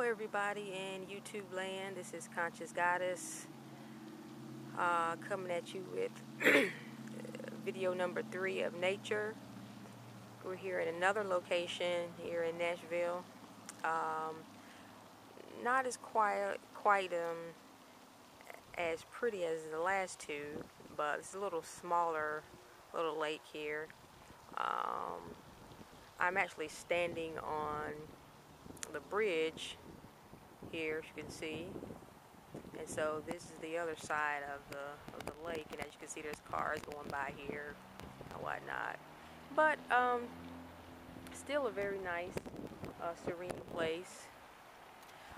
everybody in YouTube land. This is Conscious Goddess coming at you with video number 3 of nature. We're here in another location here in Nashville. Not as quite as pretty as the last two, but it's a little smaller little lake here. I'm actually standing on the bridge here, as you can see, and so this is the other side of the lake, and as you can see, there's cars going by here and whatnot, but still a very nice serene place.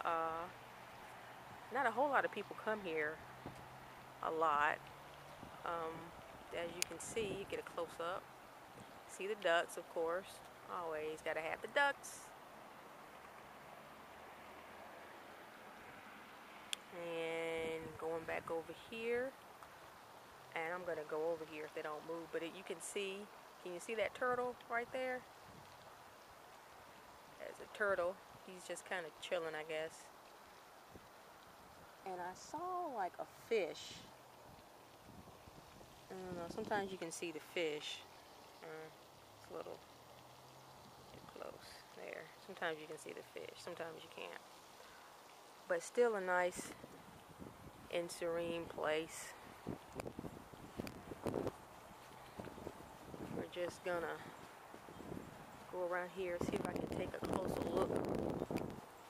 Not a whole lot of people come here a lot. As you can see, you get a close-up, see the ducks, of course. Always gotta have the ducks. And going back over here, and I'm gonna go over here if they don't move, but you can you see that turtle right there? There's a turtle. He's just kind of chilling, I guess. And I saw like a fish. I don't know, sometimes you can see the fish. It's a little close there. Sometimes you can see the fish, sometimes you can't. But still a nice and serene place. We're just gonna go around here, see if I can take a closer look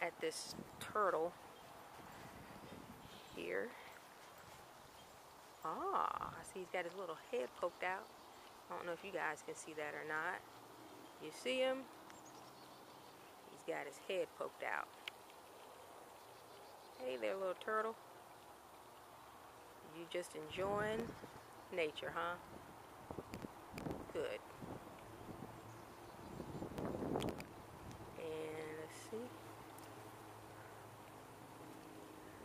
at this turtle here. I see he's got his little head poked out. I don't know if you guys can see that or not. You see him? He's got his head poked out. Hey there, little turtle. You just enjoying nature, huh? Good. And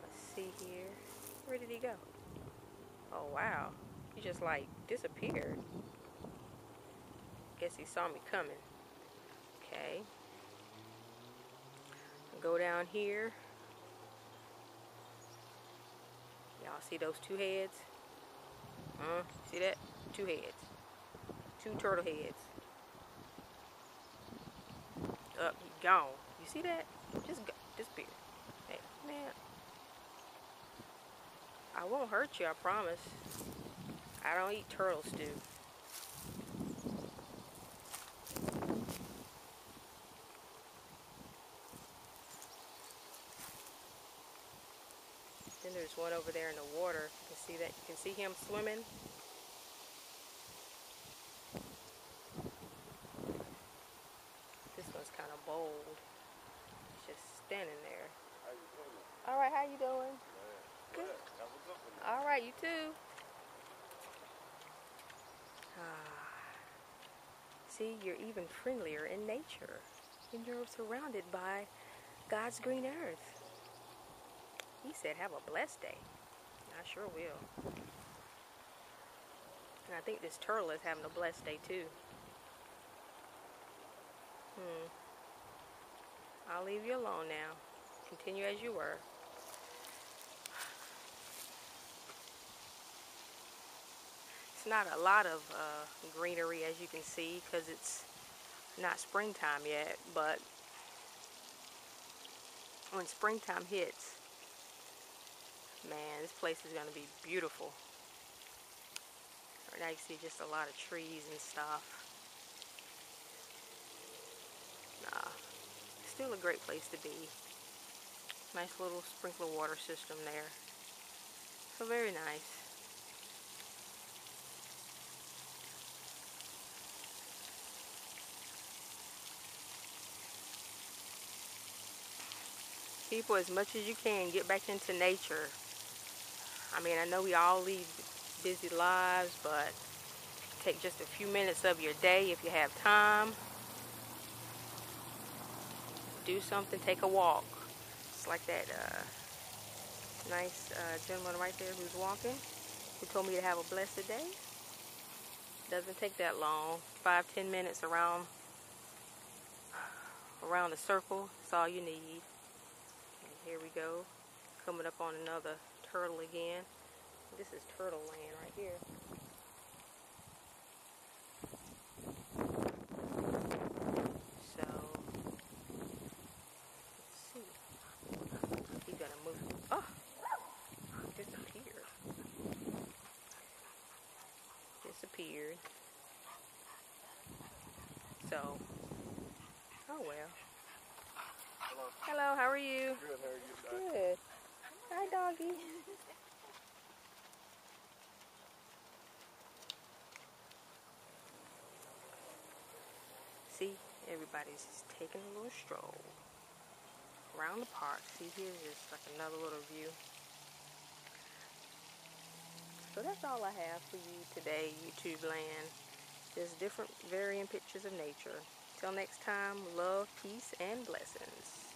let's see here. Where did he go? Oh wow, he just like disappeared. Guess he saw me coming. Okay. Go down here. Y'all see those two heads? See that? Two heads. Two turtle heads. Up, he gone. You see that? Just go. Disappear. Hey, man. I won't hurt you, I promise. I don't eat turtle stew. Then there's one over there in the water. You can see that. You can see him swimming. This one's kind of bold. He's just standing there. How you doing? All right, how you doing? Good. Have a good one. All right, you too. See, you're even friendlier in nature. And you're surrounded by God's green earth. He said, have a blessed day. I sure will. And I think this turtle is having a blessed day too. I'll leave you alone now. Continue as you were. It's not a lot of greenery, as you can see, because it's not springtime yet, but when springtime hits, man, this place is going to be beautiful. Right now you see just a lot of trees and stuff. Still a great place to be. Nice little sprinkler water system there. So very nice. People, as much as you can, get back into nature. I mean, I know we all lead busy lives, but take just a few minutes of your day if you have time. Do something, take a walk. It's like that nice gentleman right there who's walking, who told me to have a blessed day. Doesn't take that long. 5-10 minutes around the circle. That's all you need. Here we go. Coming up on another turtle again. This is turtle land right here. So, let's see. He's gonna move. Oh! Disappeared. Disappeared. So, oh well. Hello. Hello, how are you? Good, how are you today? Good. Hi, doggy. See, everybody's just taking a little stroll around the park. See, here's just like another little view. So that's all I have for you today, YouTube land. Just different varying pictures of nature. Till next time, love, peace, and blessings.